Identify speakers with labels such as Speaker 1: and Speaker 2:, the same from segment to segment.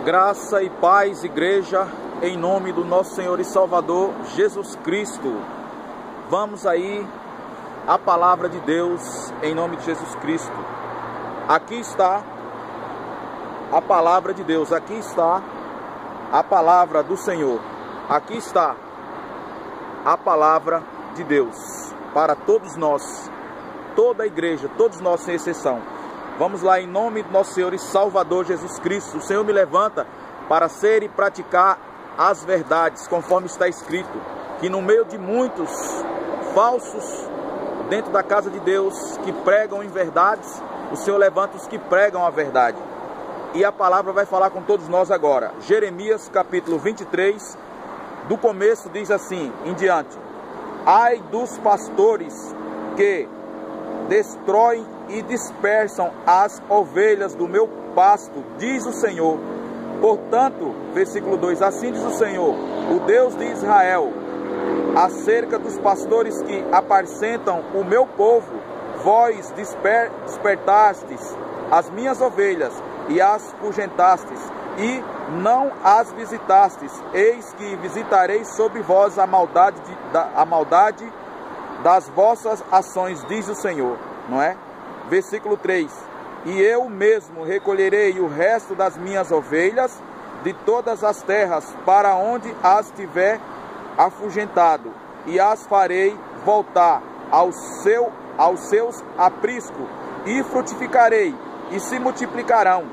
Speaker 1: Graça e paz, igreja, em nome do nosso Senhor e Salvador Jesus Cristo. Vamos aí à palavra de Deus em nome de Jesus Cristo. Aqui está a palavra de Deus, aqui está a palavra do Senhor, aqui está a palavra de Deus para todos nós, toda a igreja, todos nós sem exceção. Vamos lá, em nome do nosso Senhor e Salvador Jesus Cristo. O Senhor me levanta para ser e praticar as verdades, conforme está escrito, que no meio de muitos falsos dentro da casa de Deus, que pregam em verdades, o Senhor levanta os que pregam a verdade. E a palavra vai falar com todos nós agora. Jeremias capítulo 23, do começo diz assim em diante: ai dos pastores que destroem e dispersam as ovelhas do meu pasto, diz o Senhor. Portanto, versículo 2, assim diz o Senhor, o Deus de Israel, acerca dos pastores que apacentam o meu povo: vós despertastes as minhas ovelhas e as fugentastes, e não as visitastes. Eis que visitarei sobre vós a maldade das vossas ações, diz o Senhor, não é? Versículo 3, e eu mesmo recolherei o resto das minhas ovelhas de todas as terras, para onde as tiver afugentado, e as farei voltar aos seus apriscos, e frutificarei, e se multiplicarão.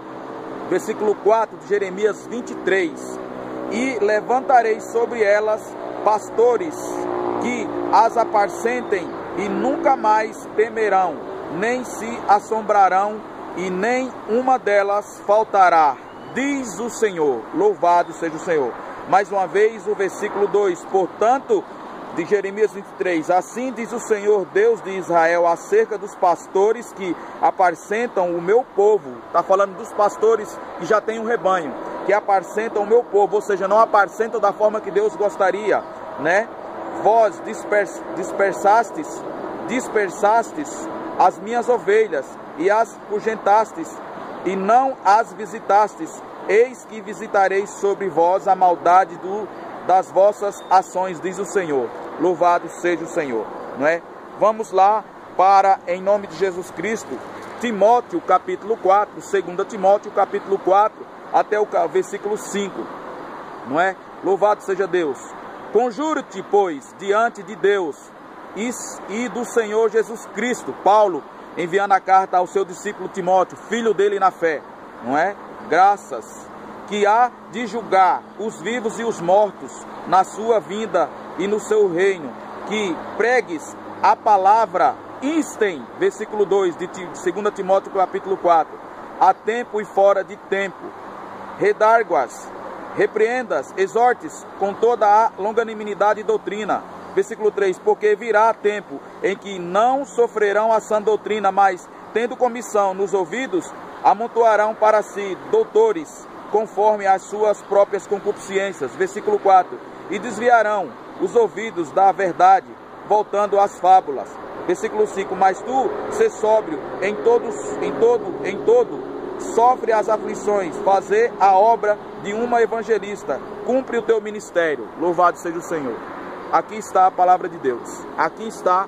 Speaker 1: Versículo 4 de Jeremias 23, e levantarei sobre elas pastores que as apacentem, e nunca mais temerão, nem se assombrarão, e nem uma delas faltará, diz o Senhor. Louvado seja o Senhor. Mais uma vez o versículo 2, portanto, de Jeremias 23, assim diz o Senhor Deus de Israel, acerca dos pastores que apacentam o meu povo. Está falando dos pastores que já têm um rebanho, que apacentam o meu povo, ou seja, não apacentam da forma que Deus gostaria, né? Vós dispersastes as minhas ovelhas e as fugentastes, e não as visitastes. Eis que visitarei sobre vós a maldade das vossas ações, diz o Senhor. Louvado seja o Senhor, não é? Vamos lá para, em nome de Jesus Cristo, Timóteo capítulo 4, 2 Timóteo capítulo 4, até o versículo 5, não é? Louvado seja Deus. Conjuro-te, pois, diante de Deus e do Senhor Jesus Cristo, Paulo, enviando a carta ao seu discípulo Timóteo, filho dele na fé, não é? Graças, que há de julgar os vivos e os mortos na sua vinda e no seu reino, que pregues a palavra, instem, versículo 2 de 2 Timóteo capítulo 4, a tempo e fora de tempo, redarguas, repreendas, exortes com toda a longanimidade e doutrina. Versículo 3, porque virá tempo em que não sofrerão a sã doutrina, mas, tendo comissão nos ouvidos, amontoarão para si doutores, conforme as suas próprias concupiscências. Versículo 4, e desviarão os ouvidos da verdade, voltando às fábulas. Versículo 5, mas tu, sê sóbrio em todo, sofre as aflições, fazer a obra de uma evangelista, cumpre o teu ministério. Louvado seja o Senhor. Aqui está a palavra de Deus, aqui está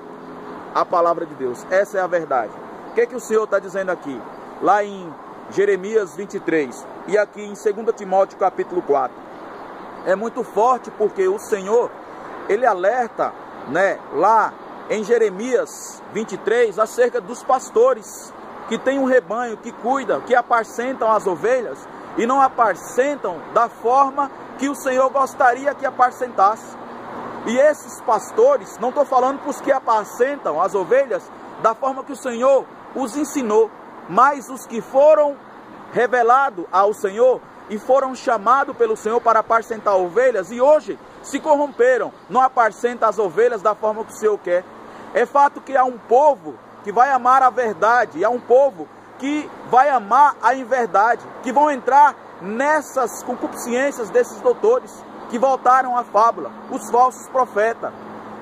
Speaker 1: a palavra de Deus, essa é a verdade. O que o Senhor está dizendo aqui? Lá em Jeremias 23 e aqui em 2 Timóteo capítulo 4. É muito forte, porque o Senhor, ele alerta, né, lá em Jeremias 23, acerca dos pastores que têm um rebanho, que cuidam, que apacentam as ovelhas e não apacentam da forma que o Senhor gostaria que apacentasse. E esses pastores, não estou falando para os que apacentam as ovelhas da forma que o Senhor os ensinou, mas os que foram revelados ao Senhor e foram chamados pelo Senhor para apacentar ovelhas, e hoje se corromperam, não apacentam as ovelhas da forma que o Senhor quer. É fato que há um povo que vai amar a verdade, há um povo que vai amar a inverdade, que vão entrar nessas concupiscências desses doutores, que voltaram à fábula, os falsos profetas.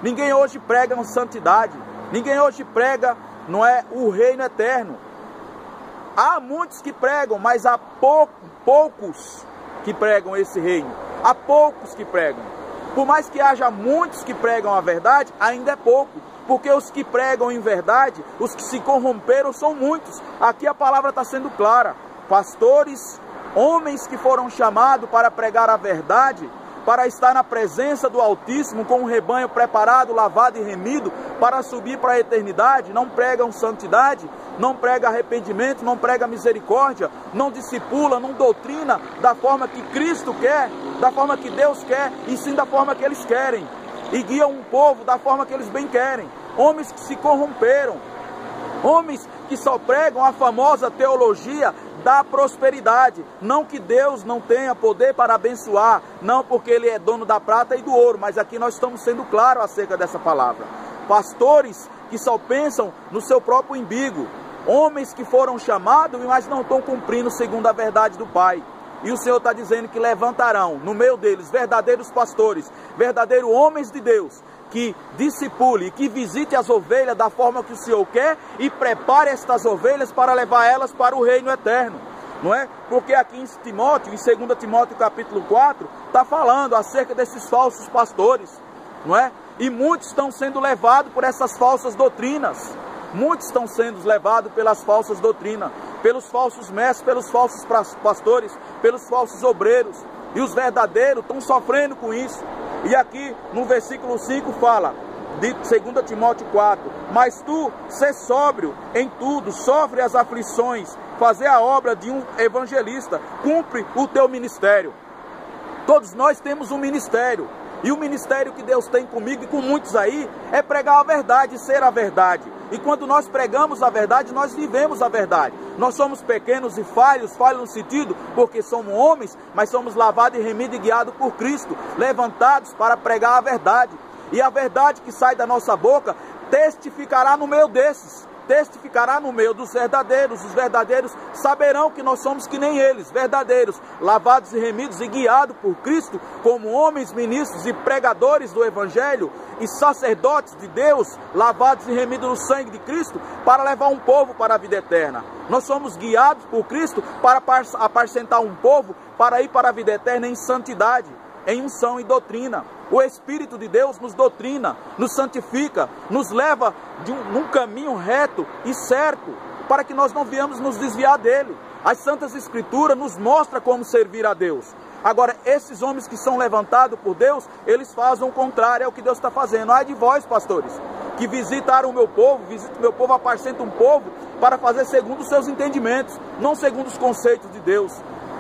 Speaker 1: Ninguém hoje prega santidade, ninguém hoje prega, não é, o reino eterno. Há muitos que pregam, mas há poucos que pregam esse reino. Há poucos que pregam. Por mais que haja muitos que pregam a verdade, ainda é pouco. Porque os que pregam em verdade, os que se corromperam são muitos. Aqui a palavra está sendo clara. Pastores, homens que foram chamados para pregar a verdade, para estar na presença do Altíssimo com um rebanho preparado, lavado e remido para subir para a eternidade, não pregam santidade, não pregam arrependimento, não pregam misericórdia, não discipula, não doutrina da forma que Cristo quer, da forma que Deus quer, e sim da forma que eles querem, e guiam um povo da forma que eles bem querem. Homens que se corromperam, homens que só pregam a famosa teologia da prosperidade, não que Deus não tenha poder para abençoar, não porque Ele é dono da prata e do ouro, mas aqui nós estamos sendo claros acerca dessa palavra. Pastores que só pensam no seu próprio umbigo, homens que foram chamados, mas não estão cumprindo segundo a verdade do Pai. E o Senhor está dizendo que levantarão no meio deles verdadeiros pastores, verdadeiros homens de Deus, que discipule, que visite as ovelhas da forma que o Senhor quer e prepare estas ovelhas para levar elas para o reino eterno, não é? Porque aqui em Timóteo, em 2 Timóteo capítulo 4, está falando acerca desses falsos pastores, não é? E muitos estão sendo levados por essas falsas doutrinas, muitos estão sendo levados pelas falsas doutrinas, pelos falsos mestres, pelos falsos pastores, pelos falsos obreiros, e os verdadeiros estão sofrendo com isso. E aqui no versículo 5 fala, de 2 Timóteo 4, mas tu, sê sóbrio em tudo, sofre as aflições, fazer a obra de um evangelista, cumpre o teu ministério. Todos nós temos um ministério, e o ministério que Deus tem comigo e com muitos aí, é pregar a verdade, ser a verdade. E quando nós pregamos a verdade, nós vivemos a verdade. Nós somos pequenos e falhos no sentido, porque somos homens, mas somos lavados e remidos e guiados por Cristo, levantados para pregar a verdade. E a verdade que sai da nossa boca testificará no meio desses, testificará no meio dos verdadeiros. Os verdadeiros saberão que nós somos que nem eles, verdadeiros, lavados e remidos e guiados por Cristo, como homens, ministros e pregadores do Evangelho, e sacerdotes de Deus, lavados e remidos no sangue de Cristo, para levar um povo para a vida eterna. Nós somos guiados por Cristo para apacentar um povo, para ir para a vida eterna em santidade, em unção e doutrina. O Espírito de Deus nos doutrina, nos santifica, nos leva num caminho reto e certo, para que nós não venhamos nos desviar dele. As Santas Escrituras nos mostram como servir a Deus. Agora, esses homens que são levantados por Deus, eles fazem o contrário, é o que Deus está fazendo. Ai de vós, pastores, que visitaram o meu povo, visitam o meu povo, apacentam um povo para fazer segundo os seus entendimentos, não segundo os conceitos de Deus.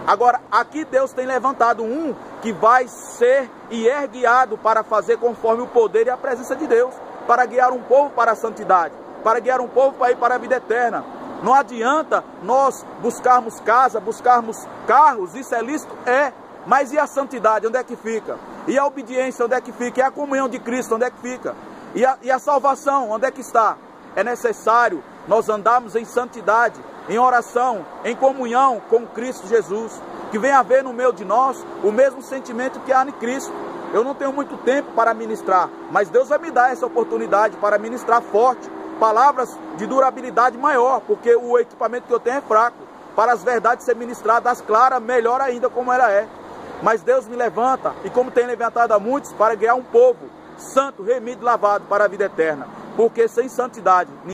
Speaker 1: Agora, aqui Deus tem levantado um que vai ser e é guiado para fazer conforme o poder e a presença de Deus, para guiar um povo para a santidade, para guiar um povo para ir para a vida eterna. Não adianta nós buscarmos casa, buscarmos carros, isso é lícito? É, mas e a santidade, onde é que fica? E a obediência, onde é que fica? E a comunhão de Cristo, onde é que fica? E a salvação, onde é que está? É necessário nós andarmos em santidade, em oração, em comunhão com Cristo Jesus, que venha haver no meio de nós o mesmo sentimento que há em Cristo. Eu não tenho muito tempo para ministrar, mas Deus vai me dar essa oportunidade para ministrar forte, palavras de durabilidade maior, porque o equipamento que eu tenho é fraco, para as verdades ser ministradas claras, melhor ainda como ela é. Mas Deus me levanta, e como tem levantado a muitos, para guiar um povo santo, remido, lavado para a vida eterna, porque sem santidade